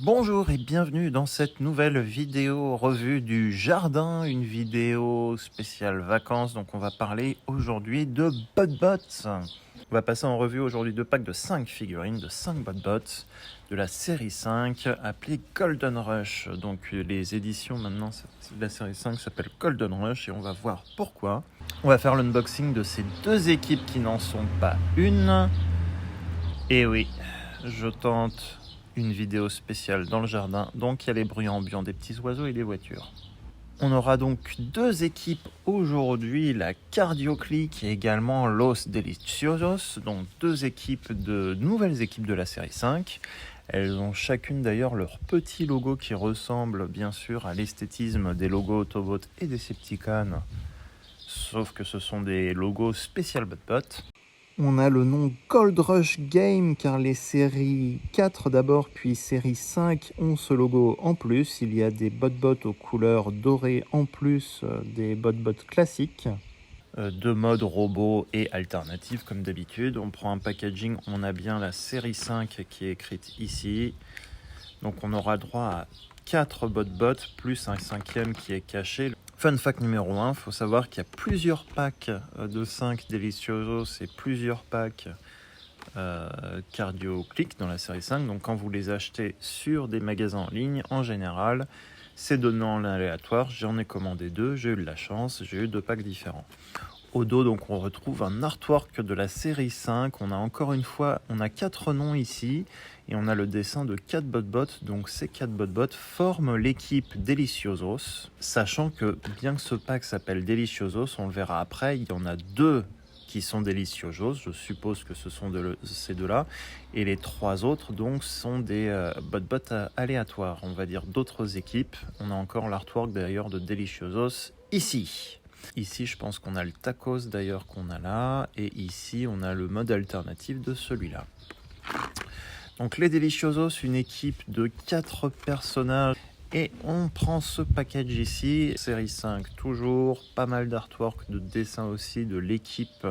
Bonjour et bienvenue dans cette nouvelle vidéo revue du jardin, une vidéo spéciale vacances. Donc on va parler aujourd'hui de BotBots. On va passer en revue aujourd'hui deux packs de 5 figurines, de 5 BotBots de la série 5 appelée Golden Rush. Donc les éditions maintenant de la série 5 s'appellent Golden Rush et on va voir pourquoi. On va faire l'unboxing de ces deux équipes qui n'en sont pas une. Et oui, je tente une vidéo spéciale dans le jardin, donc il y a les bruits ambiants des petits oiseaux et des voitures. On aura donc deux équipes aujourd'hui, la Cardio Click et également Los Deliciosos, donc deux équipes nouvelles équipes de la série 5. Elles ont chacune d'ailleurs leur petit logo qui ressemble bien sûr à l'esthétisme des logos Autobot et Decepticons, sauf que ce sont des logos spécial BotBot. On a le nom Gold Rush Game car les séries 4 d'abord puis série 5 ont ce logo en plus. Il y a des BotBots aux couleurs dorées en plus des BotBots classiques. Deux modes robot et alternative comme d'habitude. On prend un packaging, on a bien la série 5 qui est écrite ici. Donc on aura droit à 4 BotBots plus un 5e qui est caché. Fun fact numéro 1, il faut savoir qu'il y a plusieurs packs de 5 Deliciosos et plusieurs packs Cardio Click dans la série 5. Donc quand vous les achetez sur des magasins en ligne, en général, c'est donné en aléatoire. J'en ai commandé 2, j'ai eu de la chance, j'ai eu 2 packs différents. Au dos, donc, on retrouve un artwork de la série 5. On a encore une fois, on a 4 noms ici et on a le dessin de 4 BotBots. Donc ces 4 BotBots forment l'équipe Deliciosos, sachant que bien que ce pack s'appelle Deliciosos, on le verra après, il y en a 2 qui sont Deliciosos. Je suppose que ce sont ces deux-là. Et les 3 autres, donc, sont des BotBots aléatoires, on va dire d'autres équipes. On a encore l'artwork d'ailleurs de Deliciosos ici. Ici, je pense qu'on a le tacos d'ailleurs qu'on a là. Et ici, on a le mode alternatif de celui-là. Donc les Deliciosos, une équipe de 4 personnages. Et on prend ce package ici. Série 5 toujours. Pas mal d'artwork, de dessins aussi de l'équipe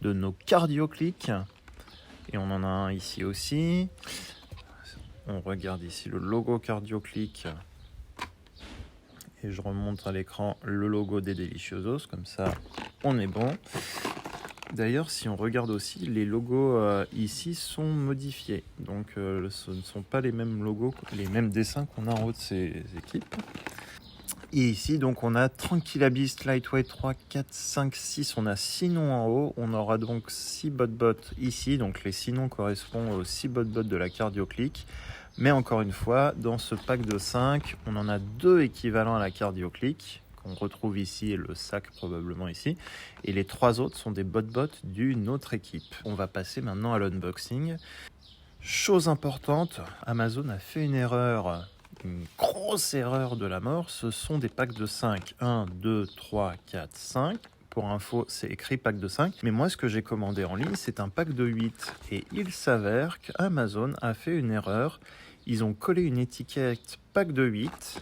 de nos Cardio Click. Et on en a un ici aussi. On regarde ici le logo Cardio Click. Et je remonte à l'écran le logo des Deliciosos, comme ça on est bon. D'ailleurs, si on regarde aussi, les logos ici sont modifiés. Donc ce ne sont pas les mêmes logos, les mêmes dessins qu'on a en haut de ces équipes. Et ici, donc on a Tranquilla Beast, Lightweight 3, 4, 5, 6. On a 6 noms en haut. On aura donc 6 BotBots ici. Donc les 6 noms correspondent aux 6 BotBots de la Cardio Click. Mais encore une fois, dans ce pack de 5, on en a 2 équivalents à la Cardio Click, qu'on retrouve ici et le sac probablement ici. Et les 3 autres sont des BotBots d'une autre équipe. On va passer maintenant à l'unboxing. Chose importante, Amazon a fait une erreur, une grosse erreur de la mort. Ce sont des packs de 5. 1, 2, 3, 4, 5. Pour info, c'est écrit pack de 5. Mais moi, ce que j'ai commandé en ligne, c'est un pack de 8. Et il s'avère qu'Amazon a fait une erreur. Ils ont collé une étiquette pack de 8.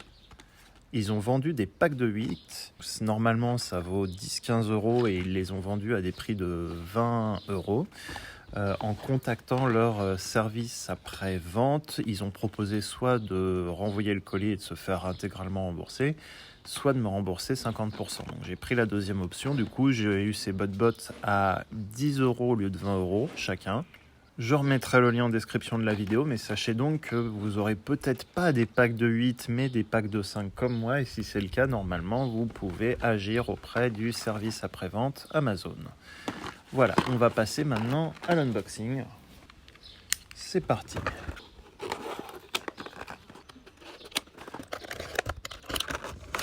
Ils ont vendu des packs de 8. Normalement, ça vaut 10-15 € et ils les ont vendus à des prix de 20 €. En contactant leur service après-vente, ils ont proposé soit de renvoyer le colis et de se faire intégralement rembourser, soit de me rembourser 50%. Donc j'ai pris la deuxième option. Du coup, j'ai eu ces BotBots à 10 € au lieu de 20 € chacun. Je remettrai le lien en description de la vidéo, mais sachez donc que vous aurez peut-être pas des packs de 8, mais des packs de 5 comme moi. Et si c'est le cas, normalement, vous pouvez agir auprès du service après-vente Amazon. Voilà, on va passer maintenant à l'unboxing. C'est parti.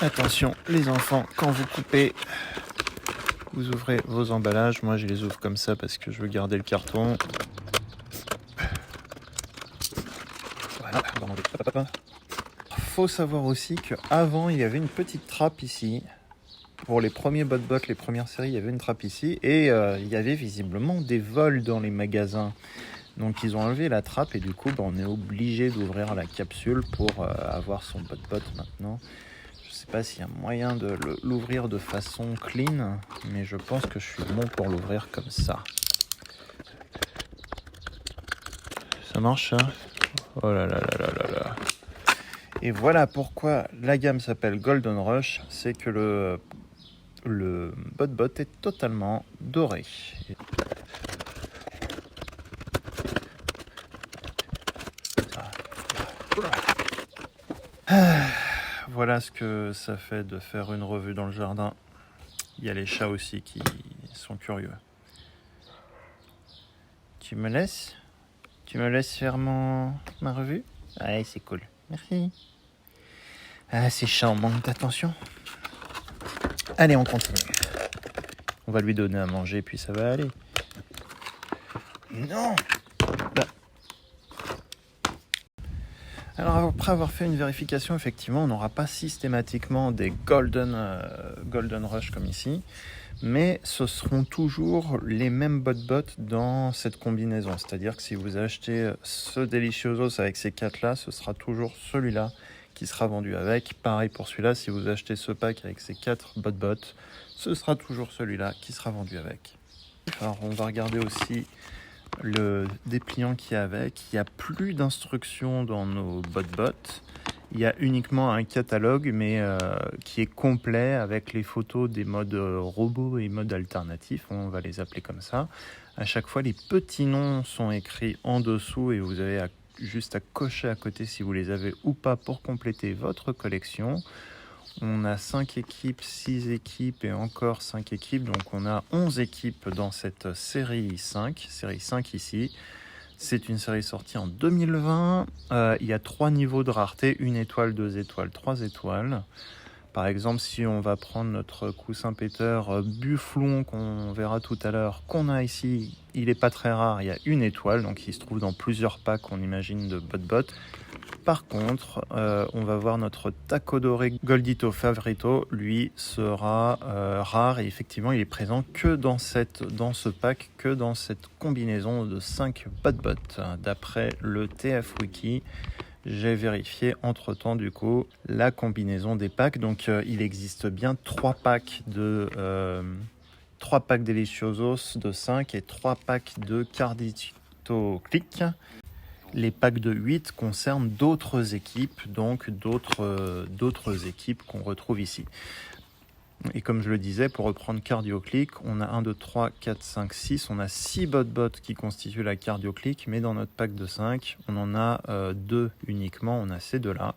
Attention les enfants, quand vous coupez, vous ouvrez vos emballages. Moi je les ouvre comme ça parce que je veux garder le carton. Voilà, faut savoir aussi qu'avant il y avait une petite trappe ici. Pour les premiers BotBots, les premières séries, il y avait une trappe ici. Et il y avait visiblement des vols dans les magasins. Donc ils ont enlevé la trappe et du coup on est obligé d'ouvrir la capsule pour avoir son BotBot maintenant. Je sais pas s'il y a moyen de l'ouvrir de façon clean, mais je pense que je suis bon pour l'ouvrir comme ça. Ça marche ça? Oh là là là là là là. Et voilà pourquoi la gamme s'appelle Golden Rush, c'est que le bot est totalement doré. Voilà ce que ça fait de faire une revue dans le jardin. Il y a les chats aussi qui sont curieux. Tu me laisses faire ma revue? Ouais, c'est cool. Merci. Ah, ces chats en manque d'attention. Allez, on continue. On va lui donner à manger, puis ça va aller. Non! Alors après avoir fait une vérification, effectivement, on n'aura pas systématiquement des golden rush comme ici, mais ce seront toujours les mêmes bot dans cette combinaison. C'est-à-dire que si vous achetez ce Deliciosos avec ces 4-là, ce sera toujours celui-là qui sera vendu avec. Pareil pour celui-là, si vous achetez ce pack avec ces 4 bot, ce sera toujours celui-là qui sera vendu avec. Alors on va regarder aussi le dépliant qu'il y a avec. Il n'y a plus d'instructions dans nos bot. Il y a uniquement un catalogue, mais qui est complet avec les photos des modes robots et modes alternatifs, on va les appeler comme ça. À chaque fois, les petits noms sont écrits en dessous et vous avez juste à cocher à côté si vous les avez ou pas pour compléter votre collection. On a 5 équipes, 6 équipes et encore 5 équipes. Donc on a 11 équipes dans cette série 5 ici. C'est une série sortie en 2020. Il y a 3 niveaux de rareté, 1 étoile, 2 étoiles, 3 étoiles. Par exemple, si on va prendre notre coussin péteur Bufflon qu'on verra tout à l'heure, qu'on a ici, il n'est pas très rare, il y a 1 étoile, donc il se trouve dans plusieurs packs, on imagine, de bot. Par contre, on va voir notre Taco Doré Goldito Favorito, lui sera rare et effectivement il est présent que dans ce pack, que dans cette combinaison de 5 bot. D'après le TF Wiki, j'ai vérifié entre-temps du coup la combinaison des packs. Donc il existe bien 3 packs Deliciosos de 5 et 3 packs de Cardito Click. Les packs de 8 concernent d'autres équipes, donc d'autres équipes qu'on retrouve ici. Et comme je le disais, pour reprendre Cardio Click, on a 1, 2, 3, 4, 5, 6. On a 6 bot qui constituent la Cardio Click, mais dans notre pack de 5, on en a 2 uniquement. On a ces deux-là.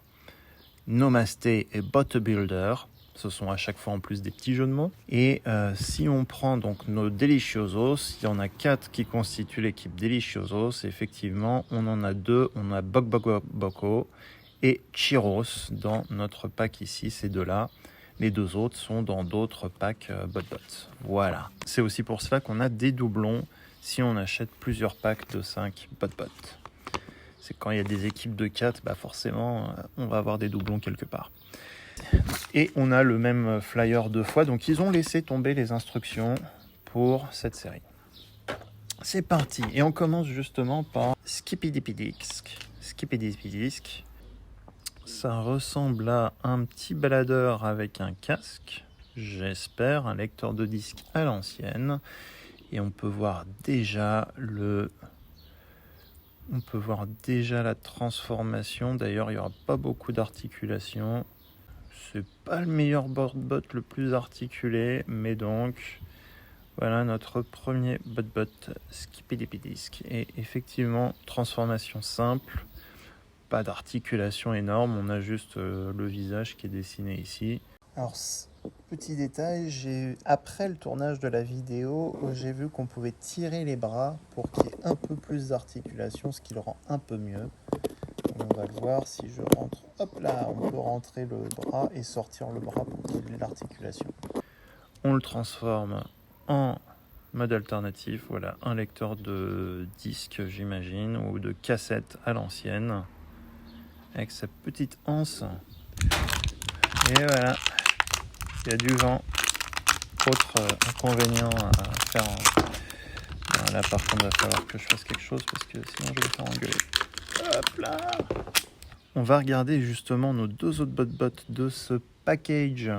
Nomasté et Bot Builder. Ce sont à chaque fois en plus des petits jeux de mots. Et si on prend donc nos Deliciosos, il y en a 4 qui constituent l'équipe Deliciosos. Effectivement, on en a 2. On a Boko et Chiros dans notre pack ici, ces deux-là. Les 2 autres sont dans d'autres packs bot. Voilà. C'est aussi pour cela qu'on a des doublons si on achète plusieurs packs de 5 bot. C'est quand il y a des équipes de 4, bah forcément, on va avoir des doublons quelque part. Et on a le même flyer 2 fois, donc ils ont laissé tomber les instructions pour cette série. C'est parti, et on commence justement par Skippidipidisk. Ça ressemble à un petit baladeur avec un casque, j'espère, un lecteur de disque à l'ancienne. Et on peut voir déjà la transformation. D'ailleurs, il n'y aura pas beaucoup d'articulation. C'est pas le meilleur bot le plus articulé, mais donc voilà notre premier bot Skippidipidisk. Et effectivement, transformation simple. Pas d'articulation énorme, on a juste le visage qui est dessiné ici. Alors, petit détail, après le tournage de la vidéo, j'ai vu qu'on pouvait tirer les bras pour qu'il y ait un peu plus d'articulation, ce qui le rend un peu mieux. On va le voir si je rentre. Hop là, on peut rentrer le bras et sortir le bras pour qu'il y ait l'articulation. On le transforme en mode alternatif, voilà, un lecteur de disque, j'imagine, ou de cassette à l'ancienne. Avec sa petite anse. Et voilà, il y a du vent. Autre inconvénient à faire. Là par contre, il va falloir que je fasse quelque chose parce que sinon je vais me faire engueuler. Hop là. On va regarder justement nos 2 autres bot de ce package,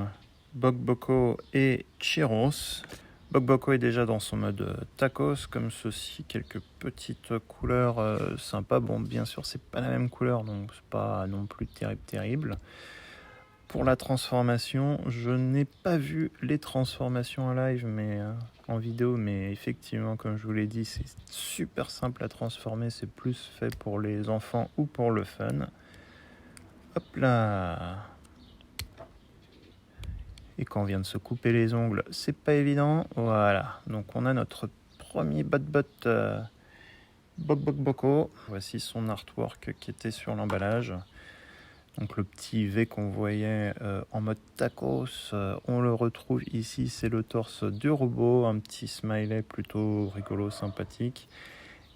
Boko et Chiros. Bokboko est déjà dans son mode tacos, comme ceci, quelques petites couleurs sympas. Bon, bien sûr, c'est pas la même couleur, donc c'est pas non plus terrible. Pour la transformation, je n'ai pas vu les transformations en live, mais en vidéo, mais effectivement, comme je vous l'ai dit, c'est super simple à transformer. C'est plus fait pour les enfants ou pour le fun. Hop là! Et quand on vient de se couper les ongles, c'est pas évident. Voilà, donc on a notre premier Bot Bokboko. Voici son artwork qui était sur l'emballage. Donc le petit V qu'on voyait en mode tacos, on le retrouve ici, c'est le torse du robot, un petit smiley plutôt rigolo, sympathique.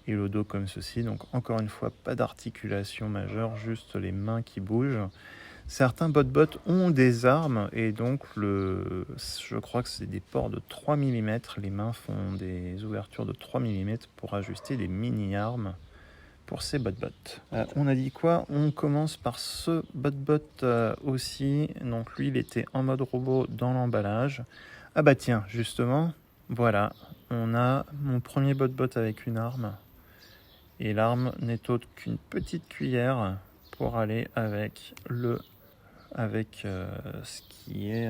Et le dos comme ceci, donc encore une fois, pas d'articulation majeure, juste les mains qui bougent. Certains bot ont des armes et donc je crois que c'est des ports de 3 mm. Les mains font des ouvertures de 3 mm pour ajuster des mini-armes pour ces bot. On a dit quoi? On commence par ce bot aussi. Donc lui, il était en mode robot dans l'emballage. Ah bah tiens, justement, voilà, on a mon premier bot avec une arme. Et l'arme n'est autre qu'une petite cuillère pour aller avec ce qui est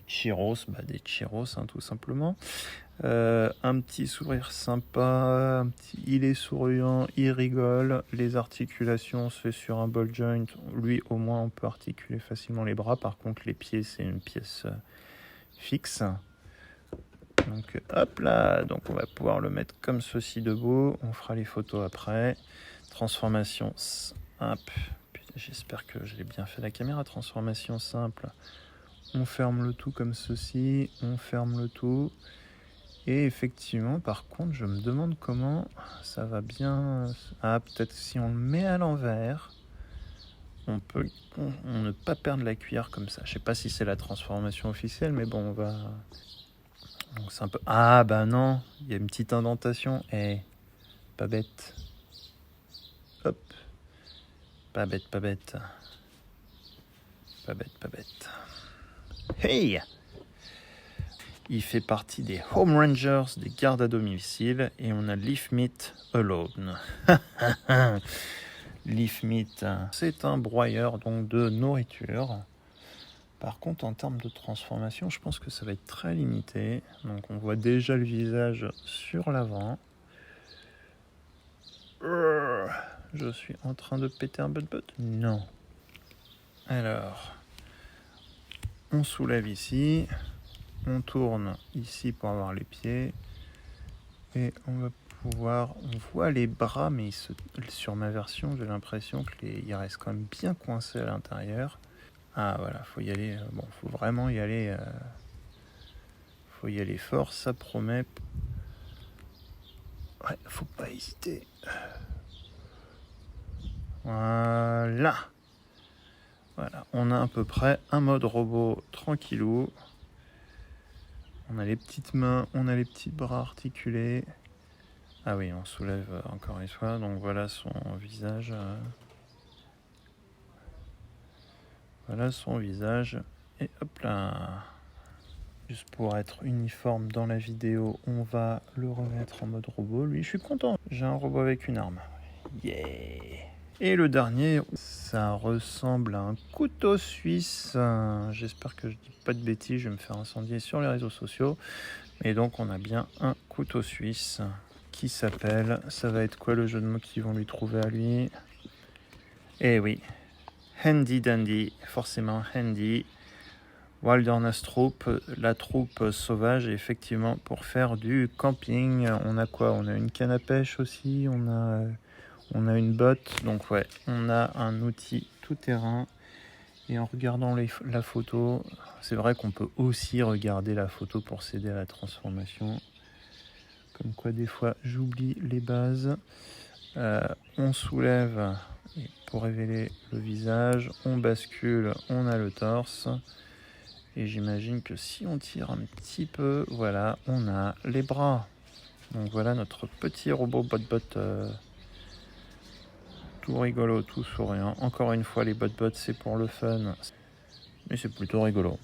Chiros, des Chiros tout simplement. Un petit sourire sympa, il est souriant, il rigole, les articulations se fait sur un ball joint, lui au moins on peut articuler facilement les bras, par contre les pieds c'est une pièce fixe. Donc hop là, donc on va pouvoir le mettre comme ceci debout, on fera les photos après. Transformation simple, j'espère que je l'ai bien fait la caméra, transformation simple. On ferme le tout comme ceci, on ferme le tout. Et effectivement, par contre, je me demande comment ça va bien... Ah, peut-être si on le met à l'envers, on ne pas perdre la cuillère comme ça. Je sais pas si c'est la transformation officielle, mais bon, on va... Donc c'est un peu... Ah, bah non, il y a une petite indentation. Pas bête. Hop. Pas bête. Pas bête. Hey! Il fait partie des Home Rangers, des gardes à domicile, et on a Leaf Meat Alone. Leaf Meat, c'est un broyeur donc de nourriture. Par contre, en termes de transformation, je pense que ça va être très limité. Donc on voit déjà le visage sur l'avant. Je suis en train de péter un bot? Non. Alors, on soulève ici. On tourne ici pour avoir les pieds. Et on va pouvoir... On voit les bras, mais sur ma version, j'ai l'impression qu'il reste quand même bien coincé à l'intérieur. Ah voilà, faut y aller. Bon, faut vraiment y aller. Faut y aller fort, ça promet. Ouais, faut pas hésiter. Voilà. Voilà, on a à peu près un mode robot tranquillou. On a les petites mains, on a les petits bras articulés. Ah oui, on soulève encore une fois. Donc voilà son visage. Voilà son visage. Et hop là. Juste pour être uniforme dans la vidéo, on va le remettre en mode robot. Lui, je suis content. J'ai un robot avec une arme. Yeah! Et le dernier, ça ressemble à un couteau suisse. J'espère que je dis pas de bêtises, je vais me faire incendier sur les réseaux sociaux. Et donc on a bien un couteau suisse qui s'appelle... Ça va être quoi le jeu de mots qu'ils vont lui trouver à lui? Eh oui, Handy Dandy, forcément Handy. Wilderness Troop, la troupe sauvage, et effectivement pour faire du camping. On a quoi? On a une canne à pêche aussi, on a une botte, donc ouais, on a un outil tout terrain. Et en regardant la photo, c'est vrai qu'on peut aussi regarder la photo pour s'aider à la transformation. Comme quoi des fois j'oublie les bases. On soulève pour révéler le visage, on bascule, on a le torse. Et j'imagine que si on tire un petit peu, voilà, on a les bras. Donc voilà notre petit robot bot tout rigolo, tout souriant. Encore une fois, les bot c'est pour le fun, mais c'est plutôt rigolo.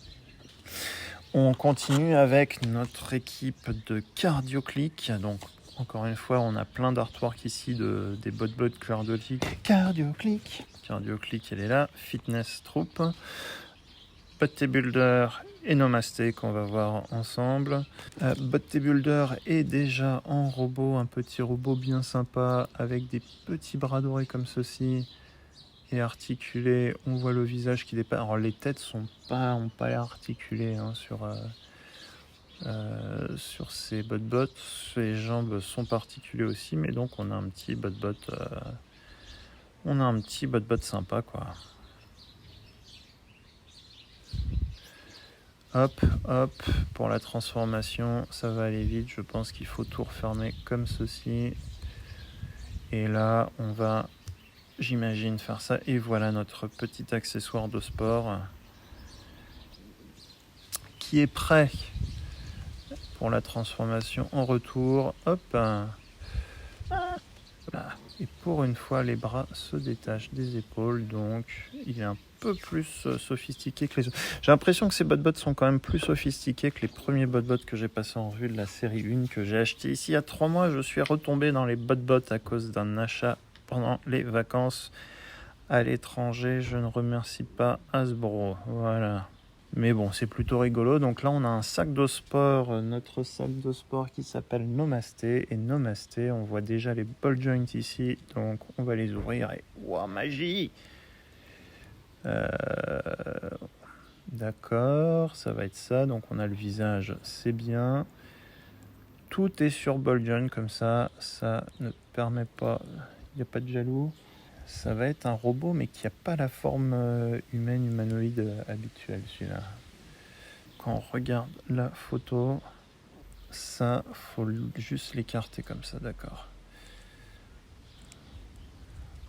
On continue avec notre équipe de CardioClick. Donc, encore une fois, on a plein d'artworks ici des bot CardioClick. CardioClick, elle est là. Fitness Troop. Bodybuilder et Nomasté qu'on va voir ensemble. Bodybuilder est déjà en robot, un petit robot bien sympa avec des petits bras dorés comme ceci. Et articulé, on voit le visage qui dépasse. Alors les têtes n'ont pas l'air articulées hein, sur ces botbots. Les jambes sont pas articulées aussi, mais donc on a un petit botbot, sympa quoi. Hop, hop, pour la transformation, ça va aller vite. Je pense qu'il faut tout refermer comme ceci. Et là, on va, j'imagine, faire ça. Et voilà notre petit accessoire de sport qui est prêt pour la transformation en retour. Hop. Voilà. Et pour une fois, les bras se détachent des épaules. Donc, il est un peu plus sophistiqué que les autres. J'ai l'impression que ces botbots sont quand même plus sophistiqués que les premiers botbots que j'ai passés en revue de la série 1 que j'ai acheté ici il y a 3 mois. Je suis retombé dans les botbots à cause d'un achat pendant les vacances à l'étranger. Je ne remercie pas Hasbro. Voilà. Mais bon, c'est plutôt rigolo. Donc là, on a un sac de sport, notre sac de sport qui s'appelle Nomasté. Et Nomasté, on voit déjà les ball joints ici. Donc on va les ouvrir et... Waouh, magie! D'accord, ça va être ça. Donc on a le visage, c'est bien. Tout est sur ball joint comme ça. Ça ne permet pas... Il n'y a pas de jaloux. Ça va être un robot, mais qui n'a pas la forme humaine, humanoïde habituelle, celui-là. Quand on regarde la photo, ça, faut juste l'écarter comme ça, d'accord.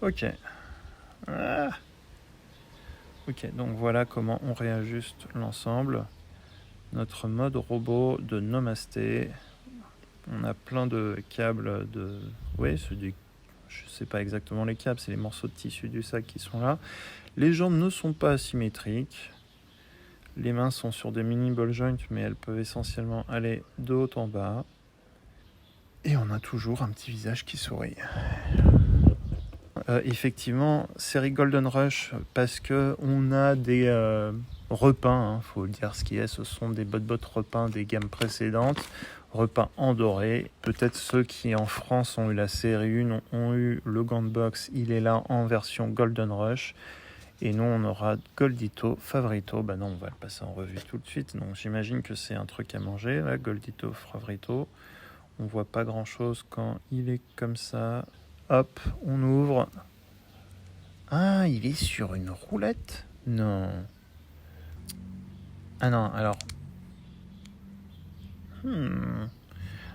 Ok. Ah. Ok, donc voilà comment on réajuste l'ensemble. Notre mode robot de Nomasté. On a plein de câbles de... Oui, c'est du... Je sais pas exactement les câbles, c'est les morceaux de tissu du sac qui sont là. Les jambes ne sont pas asymétriques. Les mains sont sur des mini ball joints, mais elles peuvent essentiellement aller de haut en bas. Et on a toujours un petit visage qui sourit. Effectivement, série Golden Rush, parce que on a des repeints, faut dire ce qui est, ce sont des botbots repeints des gammes précédentes, repeints en doré. Peut-être ceux qui en France ont eu la série 1 ont eu le Gantbox, il est là en version Golden Rush. Et nous, on aura Goldito, Favrito. Bah non, on va le passer en revue tout de suite. Donc j'imagine que c'est un truc à manger, là, Goldito, Favrito. On voit pas grand-chose quand il est comme ça. Hop, on ouvre. Ah, il est sur une roulette? Non. Ah non, alors...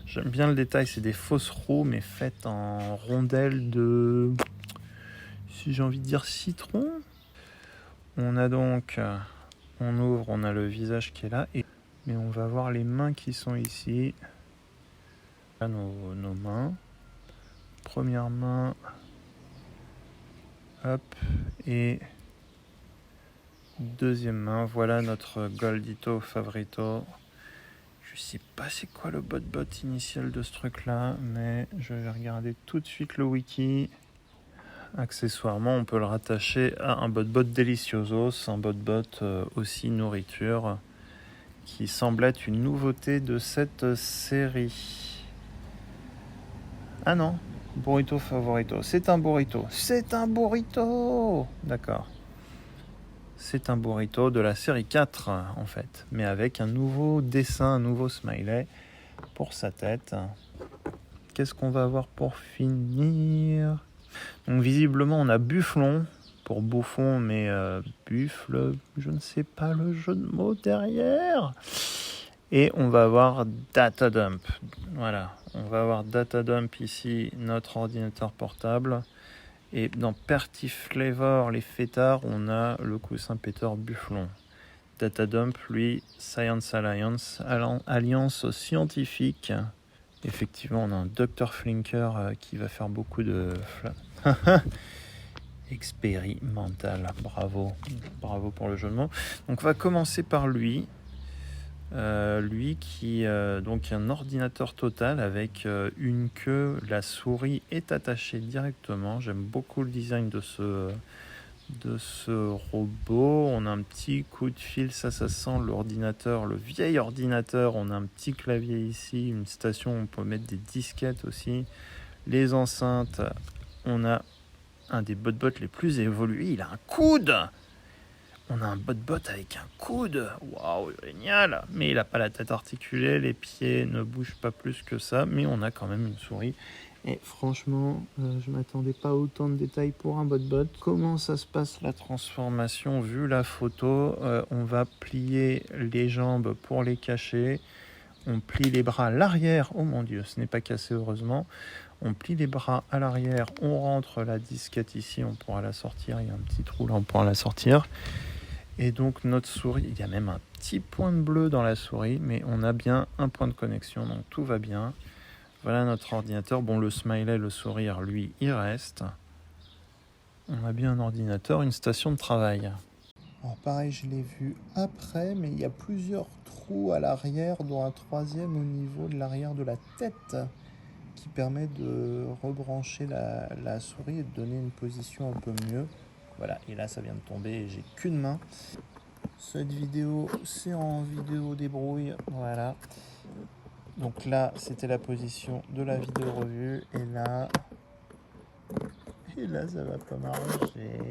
J'aime bien le détail, c'est des fausses roues, mais faites en rondelles de... Si j'ai envie de dire citron. On a donc... On ouvre, on a le visage qui est là. Mais on va voir les mains qui sont ici. Là, nos mains. Première main... Hop, et deuxième main, voilà notre Goldito Favrito. Je sais pas c'est quoi le botbot initial de ce truc là, mais je vais regarder tout de suite le wiki. Accessoirement, on peut le rattacher à un botbot Deliciosos, un botbot aussi nourriture, qui semble être une nouveauté de cette série. Ah non, Burrito Favorito. C'est un burrito. C'est un burrito. D'accord. C'est un burrito de la série 4, en fait. Mais avec un nouveau dessin, un nouveau smiley pour sa tête. Qu'est-ce qu'on va avoir pour finir? Donc visiblement, on a Bufflon pour bouffon, mais buffle, je ne sais pas le jeu de mots derrière. Et on va avoir Datadump. Voilà, on va avoir Datadump ici, notre ordinateur portable. Et dans Perftiflavor, les fêtards, on a le coussin péteur Bufflon. Datadump, lui, Science Alliance, alliance scientifique. Effectivement, on a un Dr Flinker qui va faire beaucoup de... expérimental, bravo. Bravo pour le jeu de mots. Donc on va commencer par lui. Lui qui donc un ordinateur total avec une queue, la souris est attachée directement. J'aime beaucoup le design de ce robot. On a un petit coup de fil, ça sent l'ordinateur, le vieil ordinateur. On a un petit clavier ici, une station où on peut mettre des disquettes aussi. Les enceintes, on a un des botbots les plus évolués, il a un coude. On a un botbot avec un coude. Waouh, génial. Mais il n'a pas la tête articulée, les pieds ne bougent pas plus que ça, mais on a quand même une souris. Et franchement, je m'attendais pas à autant de détails pour un botbot. Comment ça se passe la transformation? Vu la photo, on va plier les jambes pour les cacher. On plie les bras à l'arrière. Oh mon Dieu, ce n'est pas cassé heureusement. On plie les bras à l'arrière. On rentre la disquette ici. On pourra la sortir. Il y a un petit trou là, on pourra la sortir. Et donc notre souris, il y a même un petit point de bleu dans la souris, mais on a bien un point de connexion, donc tout va bien. Voilà notre ordinateur. Bon, le smiley, le sourire, lui, il reste. On a bien un ordinateur, une station de travail. Alors pareil, je l'ai vu après, mais il y a plusieurs trous à l'arrière, dont un troisième au niveau de l'arrière de la tête, qui permet de rebrancher la souris et de donner une position un peu mieux. Voilà, et là ça vient de tomber et j'ai qu'une main. Cette vidéo, c'est en vidéo débrouille, voilà. Donc là, c'était la position de la vidéo revue, et là, ça va pas m'arranger.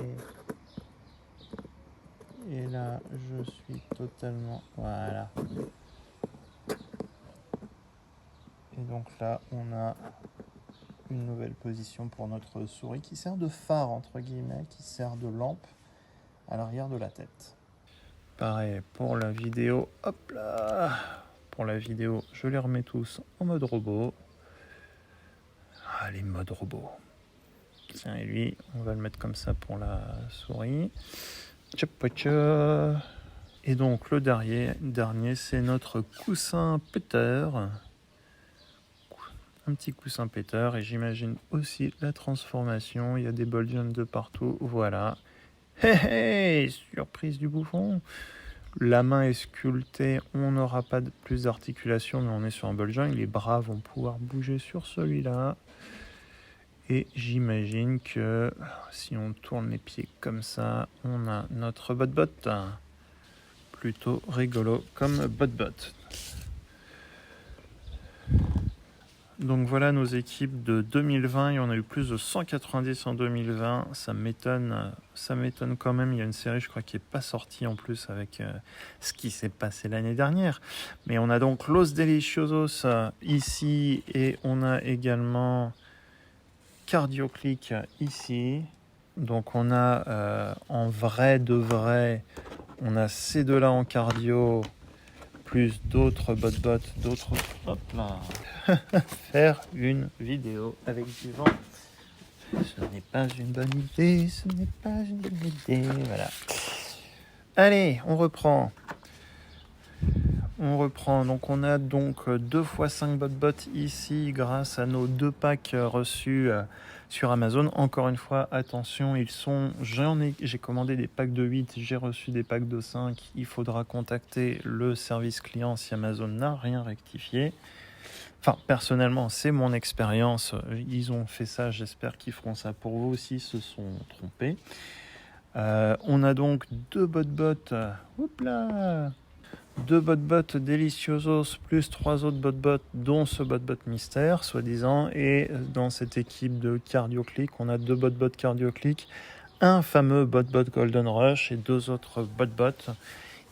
Et là, je suis totalement, voilà. Et donc là, on a une nouvelle position pour notre souris qui sert de phare, entre guillemets, qui sert de lampe à l'arrière de la tête. Pareil pour la vidéo, hop là. Pour la vidéo, je les remets tous en mode robot. Allez, mode robot. Tiens, et lui, on va le mettre comme ça pour la souris. Et donc le dernier, c'est notre coussin péteur. Un petit coussin péteur, et j'imagine aussi la transformation. Il y a des ball joints de partout, voilà. Hey, surprise du bouffon. La main est sculptée, on n'aura pas plus d'articulation, mais on est sur un ball joint. Les bras vont pouvoir bouger sur celui-là. Et j'imagine que si on tourne les pieds comme ça, on a notre botbot. Plutôt rigolo comme botbot. Donc voilà nos équipes de 2020. Il y en a eu plus de 190 en 2020. Ça m'étonne quand même. Il y a une série, je crois, qui n'est pas sortie en plus avec ce qui s'est passé l'année dernière. Mais on a donc Los Deliciosos ici, et on a également Cardioclick ici. Donc on a en vrai de vrai, on a ces deux-là en cardio, plus d'autres botbots, d'autres... Hop là. Faire une vidéo avec du vent, ce n'est pas une bonne idée, ce n'est pas une bonne idée, voilà. Allez, on reprend. Donc on a donc 2 x 5 botbots ici grâce à nos 2 packs reçus sur Amazon. Encore une fois, attention, j'ai commandé des packs de 8, j'ai reçu des packs de 5. Il faudra contacter le service client si Amazon n'a rien rectifié. Enfin, personnellement, c'est mon expérience. Ils ont fait ça, j'espère qu'ils feront ça pour vous aussi, ils se sont trompés. On a donc 2 botbots. Hop là, 2 botbots Deliciosos plus 3 autres botbots, dont ce botbot mystère, soi-disant. Et dans cette équipe de Cardioclick, on a 2 botbots Cardioclick, un fameux botbot Golden Rush et 2 autres botbots.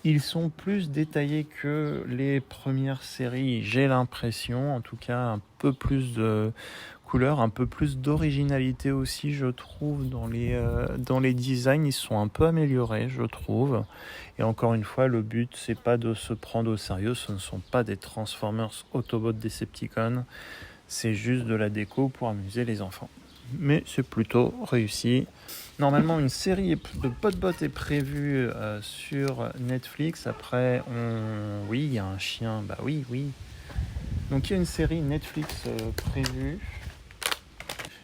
Ils sont plus détaillés que les premières séries, j'ai l'impression, en tout cas un peu plus de couleurs, un peu plus d'originalité aussi, je trouve, dans les designs. Ils sont un peu améliorés, je trouve. Et encore une fois, le but, c'est pas de se prendre au sérieux, ce ne sont pas des Transformers Autobots Decepticons, c'est juste de la déco pour amuser les enfants. Mais c'est plutôt réussi. Normalement, une série de botbots est prévue sur Netflix. Après, oui, il y a un chien. Bah oui. Donc, il y a une série Netflix prévue.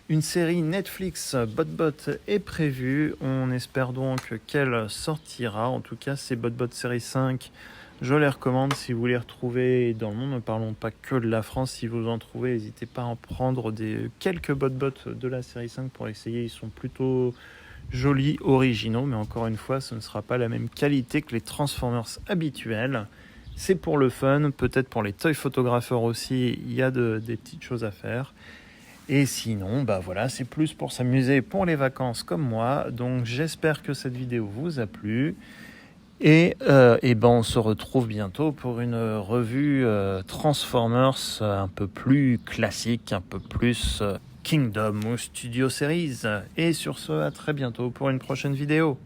Une série Netflix botbot est prévue. On espère donc qu'elle sortira. En tout cas, c'est botbot série 5. Je les recommande si vous les retrouvez dans le monde. Ne parlons pas que de la France. Si vous en trouvez, n'hésitez pas à en prendre quelques bots de la série 5 pour essayer. Ils sont plutôt jolis, originaux, mais encore une fois, ce ne sera pas la même qualité que les Transformers habituels. C'est pour le fun, peut-être pour les toy photographeurs aussi, il y a des petites choses à faire. Et sinon, bah voilà, c'est plus pour s'amuser pour les vacances comme moi. Donc j'espère que cette vidéo vous a plu. Et ben on se retrouve bientôt pour une revue Transformers un peu plus classique, un peu plus Kingdom ou Studio Series. Et sur ce, à très bientôt pour une prochaine vidéo.